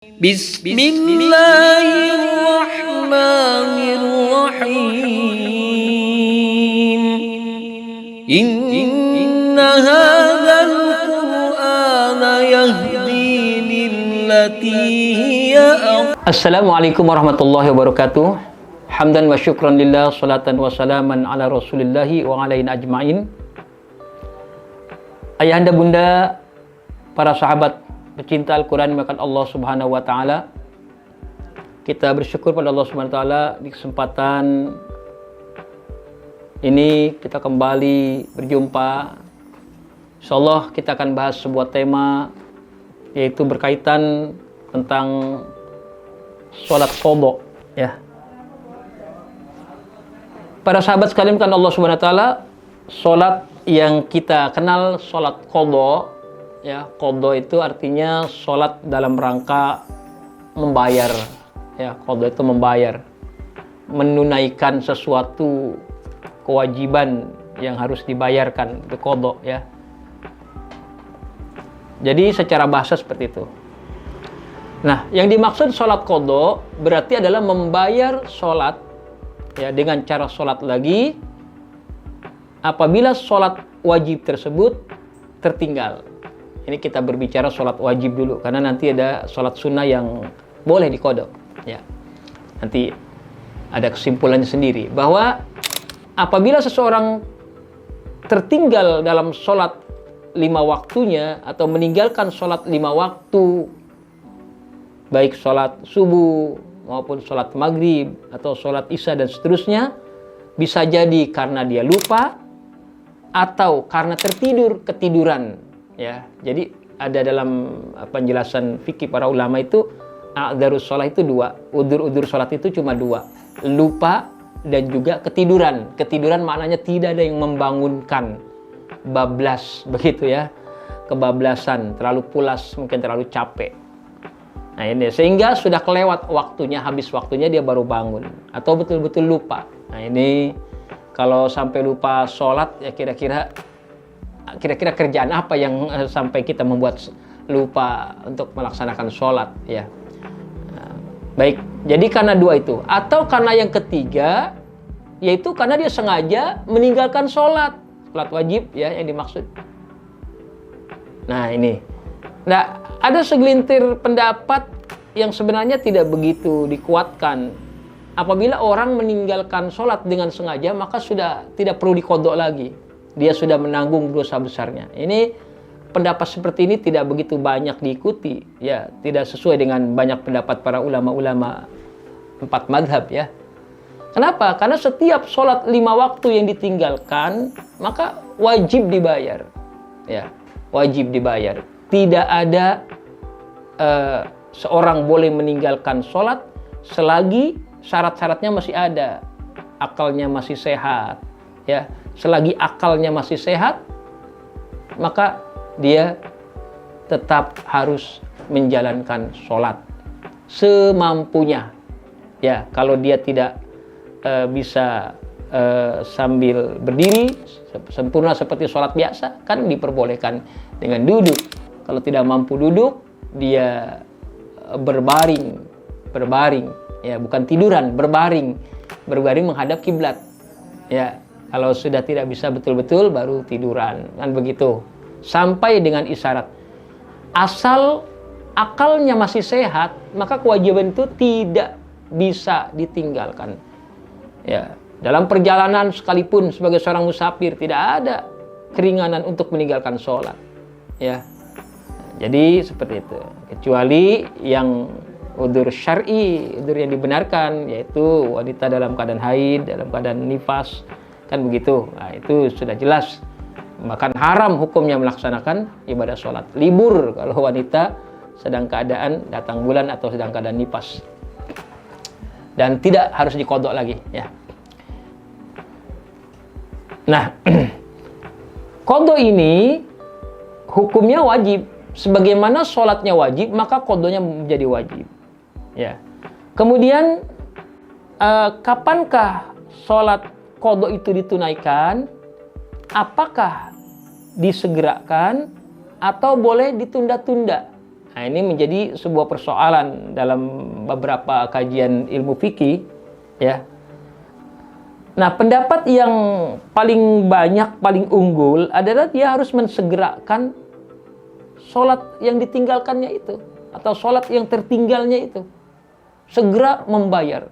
Bismillahirrahmanirrahim. Inna hadzal Qur'ana yahdi lillati hiya aqwam. Assalamualaikum warahmatullahi wabarakatuh. Hamdan wa syukran lillah, salatan wa salaman ala rasulillahi wa alaina ajma'in. Ayahanda bunda, para sahabat pecinta Al-Quran dimakan Allah Subhanahu wa Ta'ala, kita bersyukur pada Allah Subhanahu wa Ta'ala di kesempatan ini kita kembali berjumpa. Insyaallah kita akan bahas sebuah tema, yaitu berkaitan tentang sholat qadha, ya. Para sahabat sekalian kan Allah Subhanahu wa Ta'ala, sholat yang kita kenal sholat qadha, ya, qadha itu artinya sholat dalam rangka membayar, ya. Qadha itu membayar, menunaikan sesuatu kewajiban yang harus dibayarkan, itu qadha, ya. Jadi secara bahasa seperti itu. Nah, yang dimaksud sholat qadha berarti adalah membayar sholat, ya, dengan cara sholat lagi apabila sholat wajib tersebut tertinggal. Ini kita berbicara sholat wajib dulu, karena nanti ada sholat sunnah yang boleh diqadha, ya. Nanti ada kesimpulannya sendiri, bahwa apabila seseorang tertinggal dalam sholat 5 waktunya, atau meninggalkan sholat 5 waktu, baik sholat subuh maupun sholat maghrib atau sholat isya dan seterusnya, bisa jadi karena dia lupa atau karena ketiduran, ya. Jadi ada dalam penjelasan fikih para ulama itu, a'dzarus sholat itu 2, udzur sholat itu cuma 2, lupa dan juga ketiduran. Ketiduran maknanya tidak ada yang membangunkan, bablas begitu, ya, kebablasan, terlalu pulas, mungkin terlalu capek. Nah ini, sehingga sudah kelewat waktunya, habis waktunya dia baru bangun, atau betul-betul lupa. Nah ini kalau sampai lupa sholat, ya kira-kira kerjaan apa yang sampai kita membuat lupa untuk melaksanakan sholat, ya. Nah, baik, jadi karena 2 itu, atau karena yang ketiga, yaitu karena dia sengaja meninggalkan sholat wajib, ya, yang dimaksud. Nah ini, nah ada segelintir pendapat yang sebenarnya tidak begitu dikuatkan. Apabila orang meninggalkan sholat dengan sengaja, maka sudah tidak perlu diqadha lagi. Dia sudah menanggung dosa besarnya. Ini pendapat seperti ini tidak begitu banyak diikuti, ya, tidak sesuai dengan banyak pendapat para ulama-ulama 4 madhab, ya. Kenapa? Karena setiap sholat 5 waktu yang ditinggalkan, maka wajib dibayar, ya, wajib dibayar. Tidak ada seorang boleh meninggalkan sholat selagi syarat-syaratnya masih ada, akalnya masih sehat, ya. Selagi akalnya masih sehat, maka dia tetap harus menjalankan sholat semampunya, ya. Kalau dia tidak bisa sambil berdiri sempurna seperti sholat biasa, kan diperbolehkan dengan duduk. Kalau tidak mampu duduk, dia berbaring, ya, bukan tiduran, berbaring menghadap kiblat, ya. Kalau sudah tidak bisa betul-betul, baru tiduran, kan begitu, sampai dengan isyarat. Asal akalnya masih sehat, maka kewajiban itu tidak bisa ditinggalkan, ya. Dalam perjalanan sekalipun sebagai seorang musafir, tidak ada keringanan untuk meninggalkan sholat, ya. Jadi seperti itu, kecuali yang udzur syar'i, udzur yang dibenarkan, yaitu wanita dalam keadaan haid, dalam keadaan nifas, kan begitu. Nah itu sudah jelas, bahkan haram hukumnya melaksanakan ibadah sholat. Libur kalau wanita sedang keadaan datang bulan atau sedang keadaan nifas, dan tidak harus diqadha lagi, ya. Nah qadha ini hukumnya wajib. Sebagaimana sholatnya wajib, maka qadhanya menjadi wajib, ya. Kemudian kapankah sholat qadha itu ditunaikan? Apakah disegerakan atau boleh ditunda-tunda? Nah, ini menjadi sebuah persoalan dalam beberapa kajian ilmu fikih, ya. Nah, pendapat yang paling banyak, paling unggul adalah dia harus mensegerakan sholat yang ditinggalkannya itu, atau sholat yang tertinggalnya itu. Segera membayar.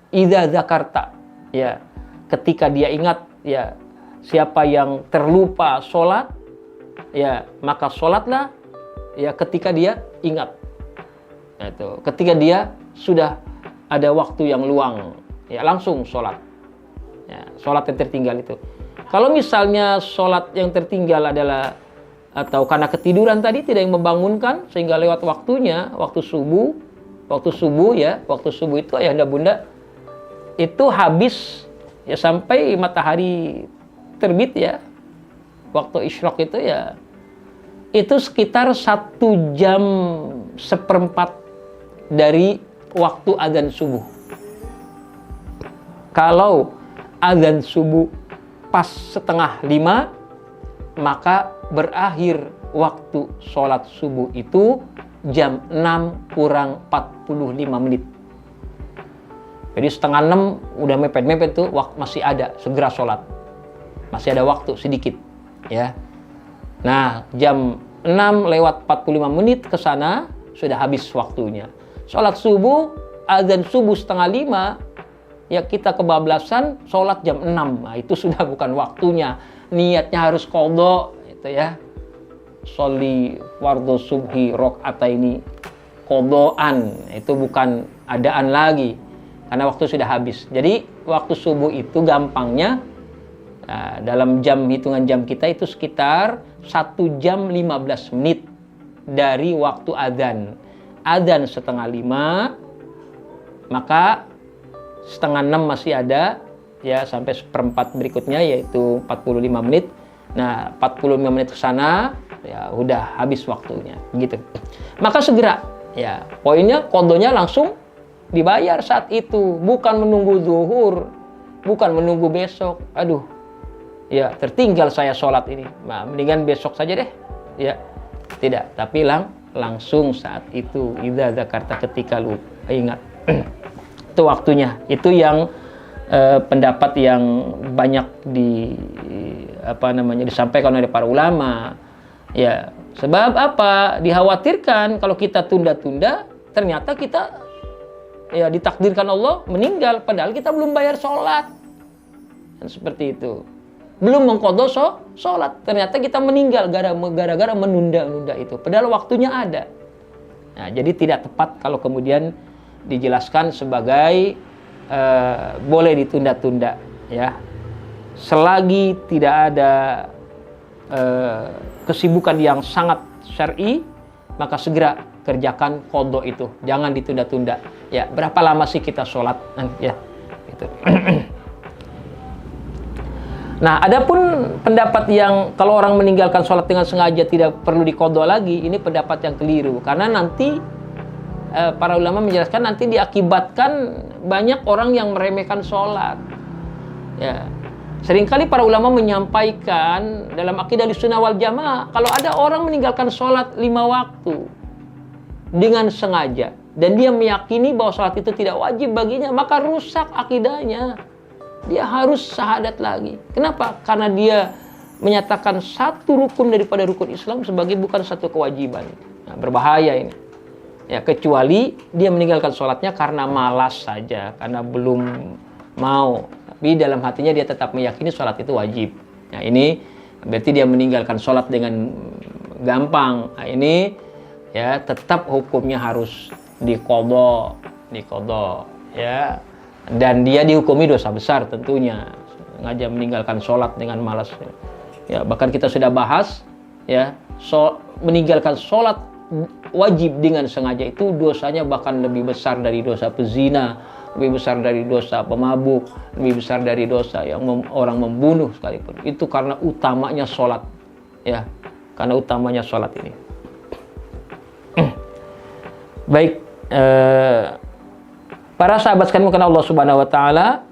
Idza zakarta, ya, ketika dia ingat, ya, siapa yang terlupa sholat, ya, maka sholatlah, ya, ketika dia ingat. Nah, itu, ketika dia sudah ada waktu yang luang, ya, langsung sholat. Ya, sholat yang tertinggal itu. Kalau misalnya sholat yang tertinggal adalah atau karena ketiduran tadi tidak yang membangunkan sehingga lewat waktunya, waktu subuh ya, waktu subuh itu ayahanda bunda itu habis ya sampai matahari terbit ya, waktu isyraq itu ya, itu sekitar 1 jam seperempat dari waktu azan subuh. Kalau azan subuh pas 4:30, maka berakhir waktu sholat subuh itu jam 6 kurang 45 menit. Jadi 5:30 udah mepet-mepet tuh, masih ada, segera sholat. Masih ada waktu sedikit, ya. Nah, jam 6 lewat 45 menit ke sana sudah habis waktunya. Sholat subuh, azan subuh 4:30, ya kita kebablasan sholat jam 6. Nah, itu sudah bukan waktunya. Niatnya harus qadha, itu ya. Sholli fardhu subhi rakaataini qadhaan. Itu bukan adaan lagi. Karena waktu sudah habis. Jadi waktu subuh itu gampangnya dalam hitungan jam kita itu sekitar 1 jam 15 menit dari waktu adzan. Adzan 4:30, maka 5:30 masih ada ya sampai 1/4 berikutnya yaitu 45 menit. Nah, 45 menit ke sana ya udah habis waktunya gitu. Maka segera ya, poinnya qadhonya langsung dibayar saat itu, bukan menunggu zuhur, bukan menunggu besok. Aduh, ya tertinggal saya sholat ini, nah, mendingan besok saja deh, ya. Tidak, tapi langsung saat itu. Idza dzakarta, ketika lu ingat. Itu waktunya. Itu yang pendapat yang banyak disampaikan oleh para ulama. Ya, sebab apa? Dikhawatirkan kalau kita tunda-tunda, ternyata kita ya ditakdirkan Allah meninggal padahal kita belum bayar sholat. Dan seperti itu. Belum mengqadha sholat. Ternyata kita meninggal gara-gara menunda-nunda itu. Padahal waktunya ada. Nah, jadi tidak tepat kalau kemudian dijelaskan sebagai boleh ditunda-tunda ya. Selagi tidak ada kesibukan yang sangat syar'i, maka segera kerjakan qadha itu. Jangan ditunda-tunda. Ya, berapa lama sih kita sholat? Ya, gitu. Nah, adapun pendapat yang kalau orang meninggalkan sholat dengan sengaja tidak perlu diqadha lagi, ini pendapat yang keliru. Karena nanti para ulama menjelaskan nanti diakibatkan banyak orang yang meremehkan sholat. Ya, seringkali para ulama menyampaikan dalam akidah Ahlussunnah wal Jamaah, kalau ada orang meninggalkan sholat 5 waktu dengan sengaja dan dia meyakini bahwa sholat itu tidak wajib baginya, maka rusak akidahnya. Dia harus syahadat lagi. Kenapa? Karena dia menyatakan satu rukun daripada rukun Islam sebagai bukan satu kewajiban. Nah, berbahaya ini. Ya, kecuali dia meninggalkan sholatnya karena malas saja, karena belum mau. Tapi dalam hatinya dia tetap meyakini sholat itu wajib. Nah, ini berarti dia meninggalkan sholat dengan gampang. Nah, ini ya tetap hukumnya harus diqadha ya. Dan dia dihukumi dosa besar tentunya, sengaja meninggalkan sholat dengan malas. Ya, bahkan kita sudah bahas ya, meninggalkan sholat wajib dengan sengaja itu dosanya bahkan lebih besar dari dosa pezina, lebih besar dari dosa pemabuk, lebih besar dari dosa yang orang membunuh sekalipun. Itu karena utamanya sholat, ya, karena utamanya sholat ini. Baik. Para sahabat sekalian karena Allah Subhanahu wa taala,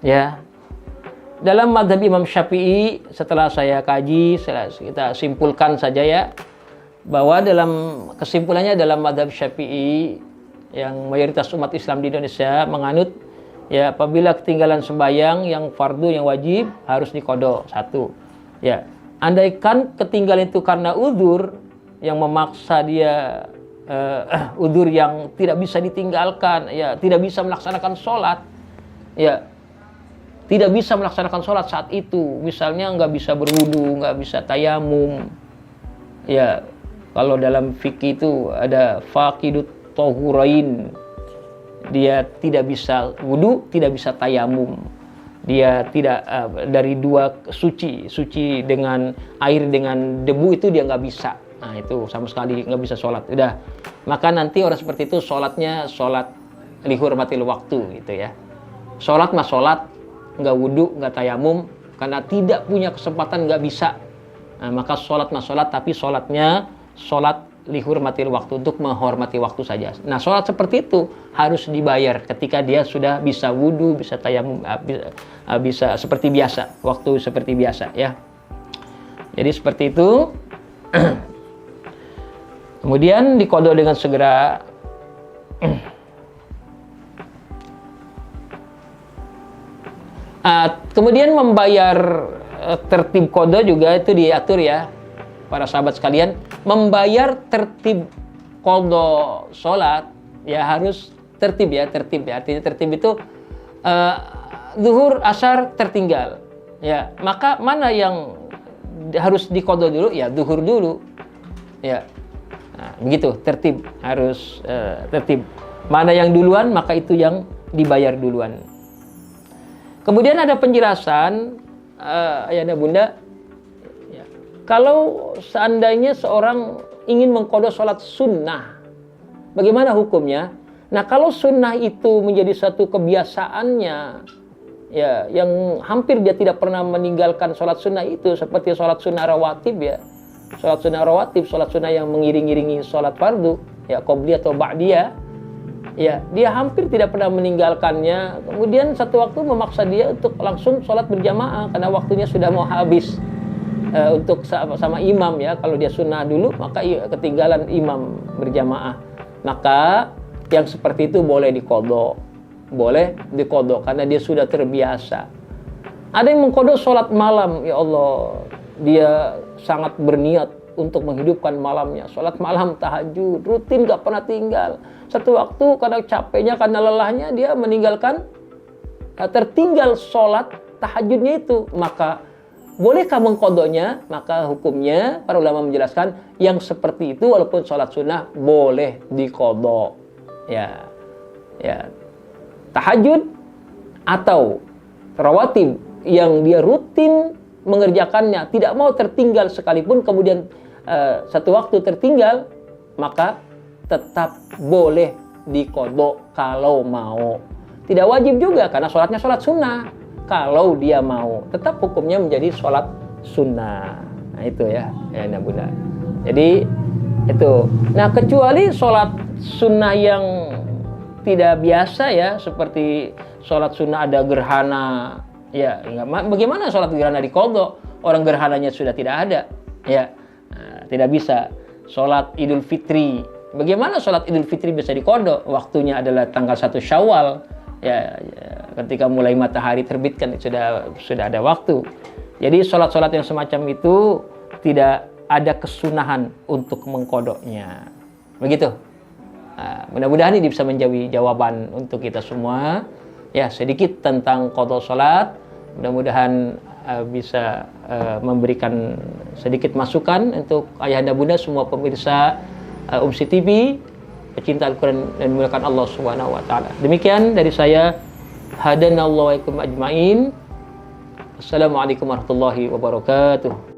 ya. Dalam mazhab Imam Syafi'i, setelah saya kaji, kita simpulkan saja ya. bahwa dalam kesimpulannya dalam mazhab Syafi'i yang mayoritas umat Islam di Indonesia menganut, ya, apabila ketinggalan sembahyang yang fardu yang wajib harus diqadha. Satu, ya, andaikan ketinggalan itu karena udzur yang memaksa dia, udzur yang tidak bisa ditinggalkan, ya, tidak bisa melaksanakan sholat, ya, tidak bisa melaksanakan sholat saat itu, misalnya nggak bisa berwudu, nggak bisa tayamum, ya, kalau dalam fikih itu ada faqidut tahurain, dia tidak bisa wudu, tidak bisa tayamum, dia tidak dari dua suci dengan air dengan debu itu dia nggak bisa. Nah, itu sama sekali nggak bisa sholat. Udah, maka nanti orang seperti itu sholatnya sholat lihurmatil waktu gitu ya. Sholat mah sholat, nggak wudu, nggak tayamum, karena tidak punya kesempatan, nggak bisa. Nah, maka sholat mah sholat, tapi sholatnya sholat lihurmatil waktu, untuk menghormati waktu saja. Nah, sholat seperti itu harus dibayar ketika dia sudah bisa wudu, bisa tayamum, bisa seperti biasa, waktu seperti biasa ya. Jadi seperti itu. Kemudian diqadha dengan segera. Kemudian membayar tertib qadha juga itu diatur ya, para sahabat sekalian. Membayar tertib qadha sholat ya harus tertib ya. Artinya tertib itu zuhur, asar tertinggal ya, maka mana yang harus diqadha dulu? Ya zuhur dulu ya. Nah, begitu tertib, harus tertib. Mana yang duluan, maka itu yang dibayar duluan. Kemudian ada penjelasan, ayahanda bunda, ya, kalau seandainya seorang ingin mengqadha sholat sunnah, bagaimana hukumnya? Nah, kalau sunnah itu menjadi satu kebiasaannya, ya, yang hampir dia tidak pernah meninggalkan sholat sunnah itu, seperti sholat sunnah rawatib ya. Sholat sunnah rawatib, sholat sunnah yang mengiring-iringi sholat fardu, ya, qobliyah atau ba'diyah, ya, dia hampir tidak pernah meninggalkannya. Kemudian satu waktu memaksa dia untuk langsung sholat berjamaah karena waktunya sudah mau habis untuk sama imam ya. Kalau dia sunnah dulu, maka ketinggalan imam berjamaah. Maka yang seperti itu boleh diqadha karena dia sudah terbiasa. Ada yang mengqadha sholat malam, ya Allah, dia sangat berniat untuk menghidupkan malamnya, sholat malam, tahajud, rutin, gak pernah tinggal. Satu waktu karena capeknya, karena lelahnya, dia meninggalkan, tertinggal sholat tahajudnya itu. Maka bolehkah mengqadhanya? Maka hukumnya para ulama menjelaskan yang seperti itu walaupun sholat sunnah boleh diqadha ya, tahajud atau rawatib yang dia rutin mengerjakannya, tidak mau tertinggal sekalipun, kemudian satu waktu tertinggal, maka tetap boleh diqadha kalau mau. Tidak wajib juga karena sholatnya sholat sunnah. Kalau dia mau, tetap hukumnya menjadi sholat sunnah. Nah itu ya bunda. Jadi itu. Nah, kecuali sholat sunnah yang tidak biasa ya, seperti sholat sunnah ada gerhana. Ya, bagaimana sholat gerhana diqadha? Orang gerhananya sudah tidak ada. Ya, nah, tidak bisa. Sholat Idul Fitri, bagaimana sholat Idul Fitri bisa diqadha? Waktunya adalah tanggal 1 Syawal. Ya, ketika mulai matahari terbit kan sudah ada waktu. Jadi sholat-sholat yang semacam itu tidak ada kesunahan untuk mengqadhanya. Begitu. Nah, mudah-mudahan ini bisa menjadi jawaban untuk kita semua. Ya, sedikit tentang qadha sholat. Mudah-mudahan bisa memberikan sedikit masukan untuk ayahanda bunda semua pemirsa Umsi TV, pecinta Al-Quran dan dimuliakan Allah Subhanahu wa taala. Demikian dari saya, hadanallahu wa iyyakum ajmain. Assalamualaikum warahmatullahi wabarakatuh.